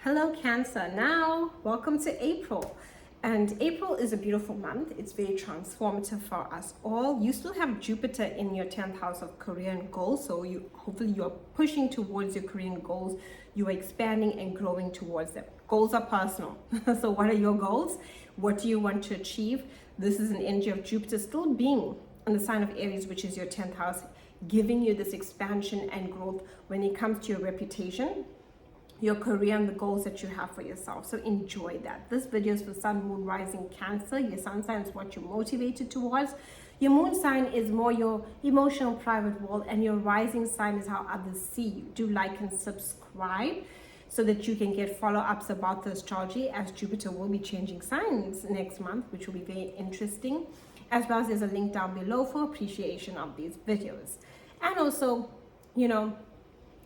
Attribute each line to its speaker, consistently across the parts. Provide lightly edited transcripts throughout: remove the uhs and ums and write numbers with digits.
Speaker 1: Hello Cancer. Now, welcome to April. And April is a beautiful month. It's very transformative for us all. You still have Jupiter in your 10th house of career and goals. So hopefully you're pushing towards your career and goals. You are expanding and growing towards them. Goals are personal. So what are your goals? What do you want to achieve? This is an energy of Jupiter still being in the sign of Aries, which is your 10th house, giving you this expansion and growth when it comes to your reputation, your career, and the goals that you have for yourself. So enjoy that. This video is for Sun, Moon, Rising, Cancer. Your sun sign is what you're motivated towards. Your moon sign is more your emotional private world, and your rising sign is how others see you. Do like and subscribe so that you can get follow-ups about the astrology, as Jupiter will be changing signs next month, which will be very interesting. As well as there's a link down below for appreciation of these videos. And also,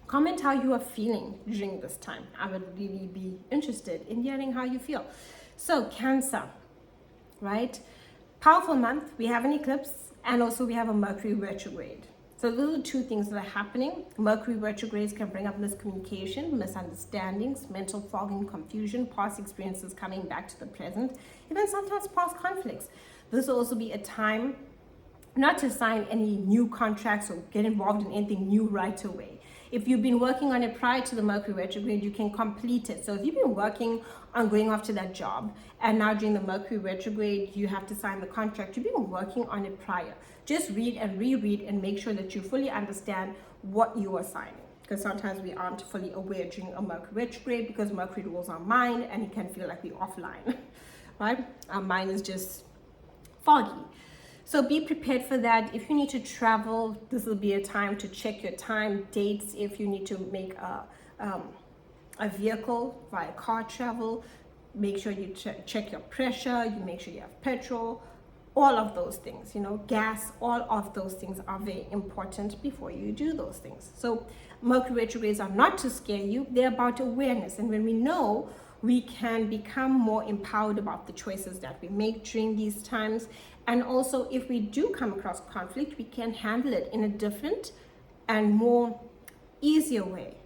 Speaker 1: comment how you are feeling during this time. I would really be interested in hearing how you feel. So Cancer, right? Powerful month. We have an eclipse and also we have a Mercury retrograde. So those are two things that are happening. Mercury retrogrades can bring up miscommunication, misunderstandings, mental fog and confusion, past experiences coming back to the present, even sometimes past conflicts. This will also be a time not to sign any new contracts or get involved in anything new right away. If you've been working on it prior to the Mercury retrograde, you can complete it. So if you've been working on going off to that job and now during the Mercury retrograde, you have to sign the contract, you've been working on it prior. Just read and reread and make sure that you fully understand what you are signing. Because sometimes we aren't fully aware during a Mercury retrograde because Mercury rules our mind and it can feel like we're offline, right? Our mind is just foggy. So be prepared for that. If you need to travel, this will be a time to check your time, dates. If you need to make a vehicle via car travel, make sure you check your pressure, you make sure you have petrol, all of those things, gas, all of those things are very important before you do those things. So Mercury retrogrades are not to scare you, they're about awareness. And when we know, we can become more empowered about the choices that we make during these times. And also, if we do come across conflict, we can handle it in a different and more easier way.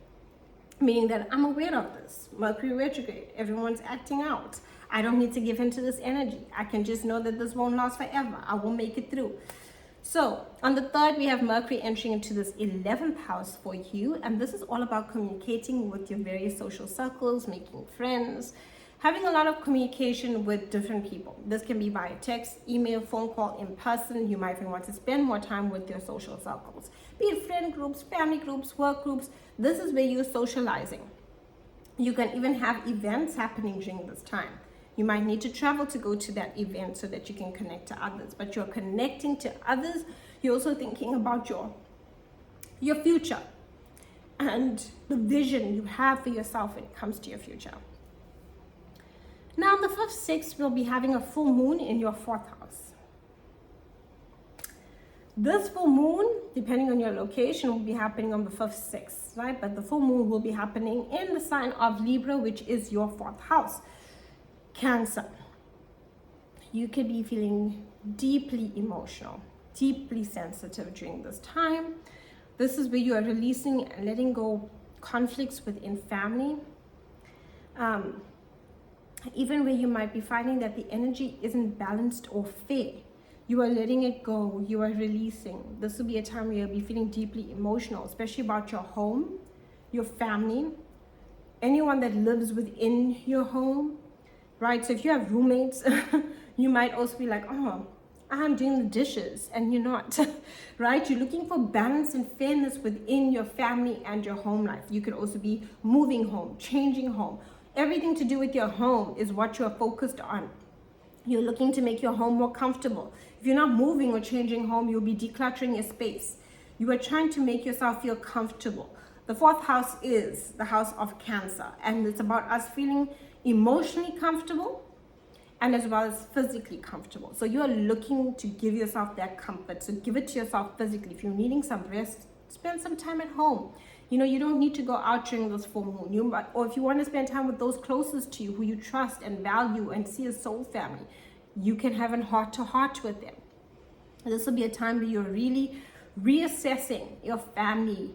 Speaker 1: Meaning that I'm aware of this. Mercury retrograde, everyone's acting out. I don't need to give into this energy. I can just know that this won't last forever. I will make it through. So on the 3rd, we have Mercury entering into this 11th house for you. And this is all about communicating with your various social circles, making friends, having a lot of communication with different people. This can be via text, email, phone call, in person. You might even want to spend more time with your social circles. Be it friend groups, family groups, work groups. This is where you're socializing. You can even have events happening during this time. You might need to travel to go to that event so that you can connect to others. But you're connecting to others. You're also thinking about your future and the vision you have for yourself when it comes to your future. Now, on the 5th, 6th, we'll be having a full moon in your 4th house. This full moon, depending on your location, will be happening on the 5th, 6th, right? But the full moon will be happening in the sign of Libra, which is your 4th house. Cancer, you could be feeling deeply emotional, deeply sensitive during this time. This is where you are releasing and letting go conflicts within family. Even where you might be finding that the energy isn't balanced or fair. You are letting it go, you are releasing. This will be a time where you'll be feeling deeply emotional, especially about your home, your family, anyone that lives within your home. Right, so if you have roommates, you might also be like, oh, I'm doing the dishes, and you're not, right? You're looking for balance and fairness within your family and your home life. You could also be moving home, changing home. Everything to do with your home is what you're focused on. You're looking to make your home more comfortable. If you're not moving or changing home, you'll be decluttering your space. You are trying to make yourself feel comfortable. The 4th house is the house of Cancer, and it's about us feeling emotionally comfortable and as well as physically comfortable. So you're looking to give yourself that comfort. So give it to yourself physically. If you're needing some rest, spend some time at home. You don't need to go out during this full moon. Or if you want to spend time with those closest to you, who you trust and value and see as soul family, you can have a heart-to-heart with them. This will be a time where you're really reassessing your family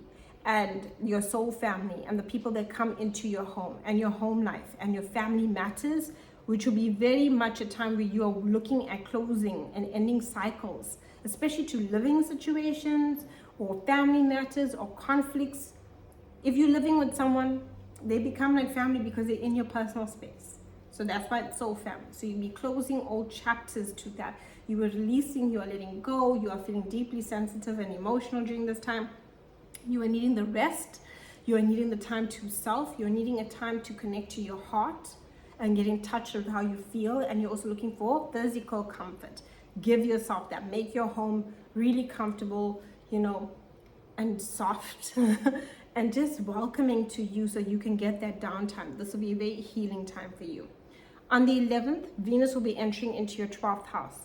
Speaker 1: and your soul family and the people that come into your home and your home life and your family matters, which will be very much a time where you are looking at closing and ending cycles, especially to living situations or family matters or conflicts. If you're living with someone, they become like family because they're in your personal space. So that's why it's soul family. So you'll be closing old chapters to that. You are releasing, you are letting go, you are feeling deeply sensitive and emotional during this time. You are needing the rest. You are needing the time to self. You're needing a time to connect to your heart and get in touch with how you feel. And you're also looking for physical comfort. Give yourself that. Make your home really comfortable, and soft and just welcoming to you so you can get that downtime. This will be a very healing time for you. On the 11th, Venus will be entering into your 12th house.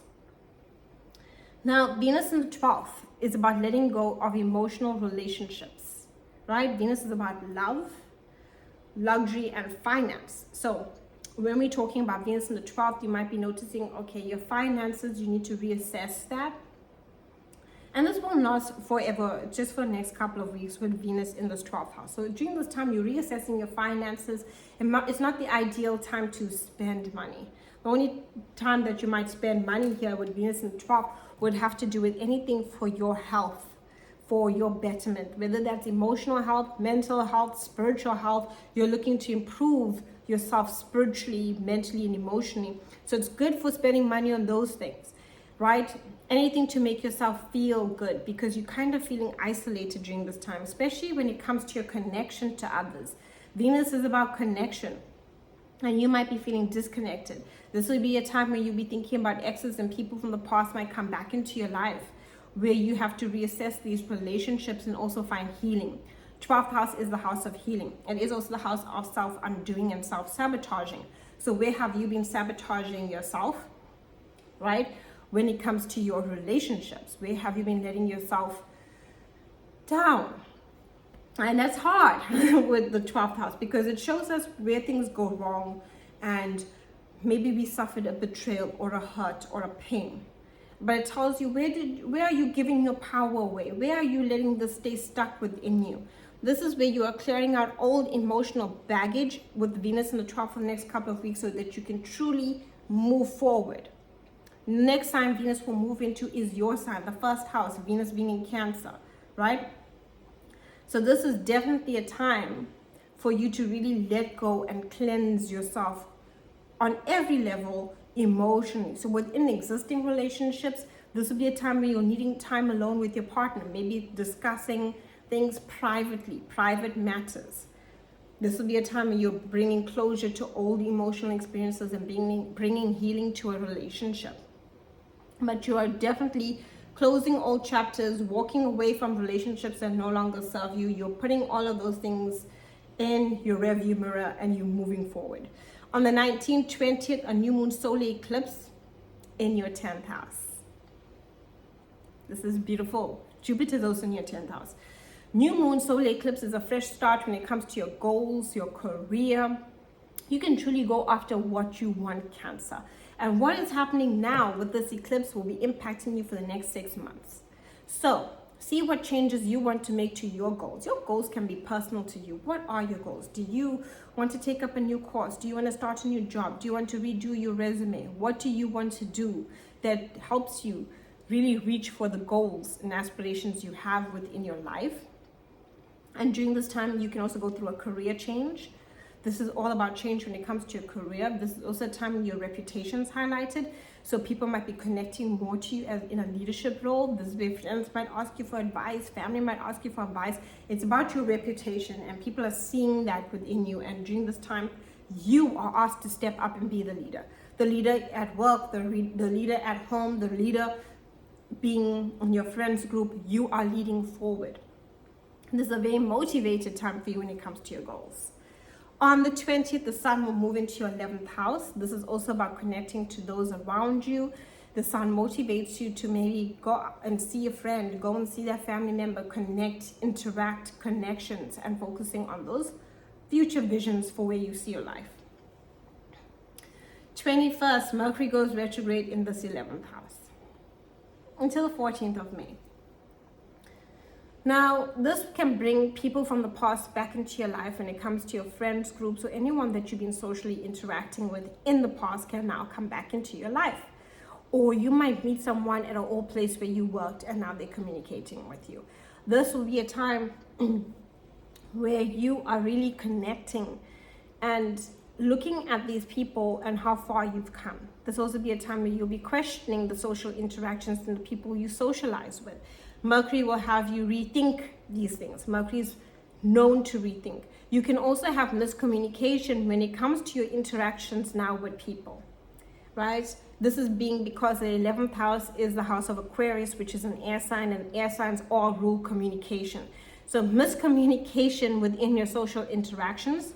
Speaker 1: Now, Venus in the 12th is about letting go of emotional relationships, right? Venus is about love, luxury, and finance. So when we're talking about Venus in the 12th, you might be noticing, okay, your finances, you need to reassess that. And this won't last forever, just for the next couple of weeks with Venus in this 12th house. So during this time, you're reassessing your finances. It's not the ideal time to spend money. The only time that you might spend money here with Venus in the 12th would have to do with anything for your health, for your betterment, whether that's emotional health, mental health, spiritual health. You're looking to improve yourself spiritually, mentally, and emotionally. So it's good for spending money on those things, right? Anything to make yourself feel good, because you're kind of feeling isolated during this time, especially when it comes to your connection to others. Venus is about connection, and you might be feeling disconnected. This will be a time where you'll be thinking about exes, and people from the past might come back into your life, where you have to reassess these relationships and also find healing. 12th house is the house of healing. It is also the house of self-undoing and self-sabotaging. So where have you been sabotaging yourself, right? When it comes to your relationships, where have you been letting yourself down? And that's hard with the 12th house, because it shows us where things go wrong, and maybe we suffered a betrayal or a hurt or a pain. But it tells you where are you giving your power away? Where are you letting this stay stuck within you? This is where you are clearing out old emotional baggage with Venus in the 12th for the next couple of weeks, so that you can truly move forward. Next sign Venus will move into is your sign, the first house, Venus being in Cancer, right? So this is definitely a time for you to really let go and cleanse yourself on every level emotionally. So within existing relationships, this will be a time where you're needing time alone with your partner, maybe discussing things privately, private matters. This will be a time where you're bringing closure to old emotional experiences and bringing healing to a relationship. But you are definitely closing old chapters, walking away from relationships that no longer serve you. You're putting all of those things in your rearview mirror, and you're moving forward. On the 19th, 20th, a new moon solar eclipse in your 10th house. This is beautiful. Jupiter is also in your 10th house. New moon solar eclipse is a fresh start when it comes to your goals, your career. You can truly go after what you want, Cancer. And what is happening now with this eclipse will be impacting you for the next 6 months. So see what changes you want to make to your goals. Your goals can be personal to you. What are your goals? Do you want to take up a new course? Do you want to start a new job? Do you want to redo your resume? What do you want to do that helps you really reach for the goals and aspirations you have within your life? And during this time, you can also go through a career change. This is all about change when it comes to your career. This is also a time when your reputation is highlighted. So people might be connecting more to you as in a leadership role. This is where friends might ask you for advice. Family might ask you for advice. It's about your reputation, and people are seeing that within you. And during this time, you are asked to step up and be the leader. The leader at work, the leader at home, the leader being in your friends group. You are leading forward. This is a very motivated time for you when it comes to your goals. On the 20th, the sun will move into your 11th house. This is also about connecting to those around you. The sun motivates you to maybe go and see a friend, go and see that family member, connect, interact, connections, and focusing on those future visions for where you see your life. 21st, Mercury goes retrograde in this 11th house until the 14th of May. Now, this can bring people from the past back into your life when it comes to your friends, groups, or anyone that you've been socially interacting with in the past can now come back into your life. Or you might meet someone at an old place where you worked and now they're communicating with you. This will be a time where you are really connecting and looking at these people and how far you've come. This will also be a time where you'll be questioning the social interactions and the people you socialize with. Mercury will have you rethink these things. Mercury is known to rethink. You can also have miscommunication when it comes to your interactions now with people, right? This is being because the 11th house is the house of Aquarius, which is an air sign, and air signs all rule communication. So miscommunication within your social interactions,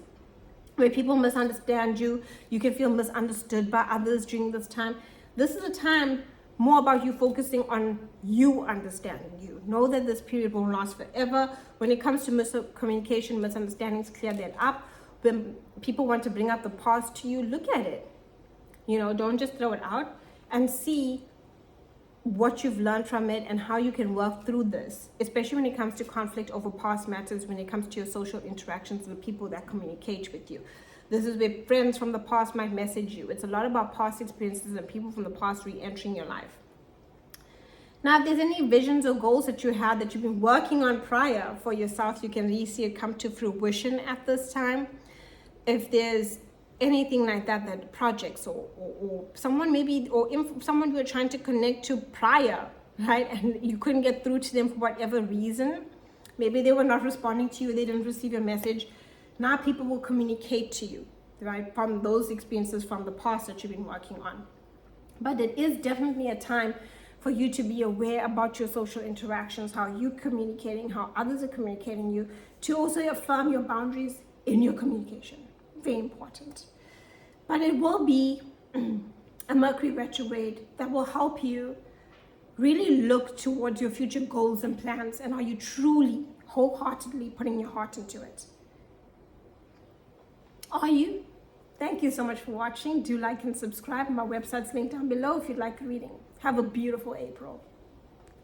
Speaker 1: where people misunderstand you, you can feel misunderstood by others during this time. This is a time more about you focusing on you understanding you. Know that this period won't last forever. When it comes to miscommunication, misunderstandings, clear that up. When people want to bring up the past to you, look at it. Don't just throw it out, and see what you've learned from it and how you can work through this, especially when it comes to conflict over past matters, when it comes to your social interactions with people that communicate with you. This is where friends from the past might message you. It's a lot about past experiences and people from the past re-entering your life. Now, if there's any visions or goals that you had that you've been working on prior for yourself, you can really see it come to fruition at this time. If there's anything like that projects or someone maybe, or someone you were trying to connect to prior, right? And you couldn't get through to them for whatever reason. Maybe they were not responding to you, they didn't receive your message. Now people will communicate to you, right? From those experiences from the past that you've been working on. But it is definitely a time for you to be aware about your social interactions, how you're communicating, how others are communicating you, to also affirm your boundaries in your communication. Very important. But it will be a Mercury retrograde that will help you really look towards your future goals and plans, and are you truly, wholeheartedly putting your heart into it? Are you? Thank you so much for watching. Do like and subscribe. My website's linked down below if you'd like a reading. Have a beautiful April.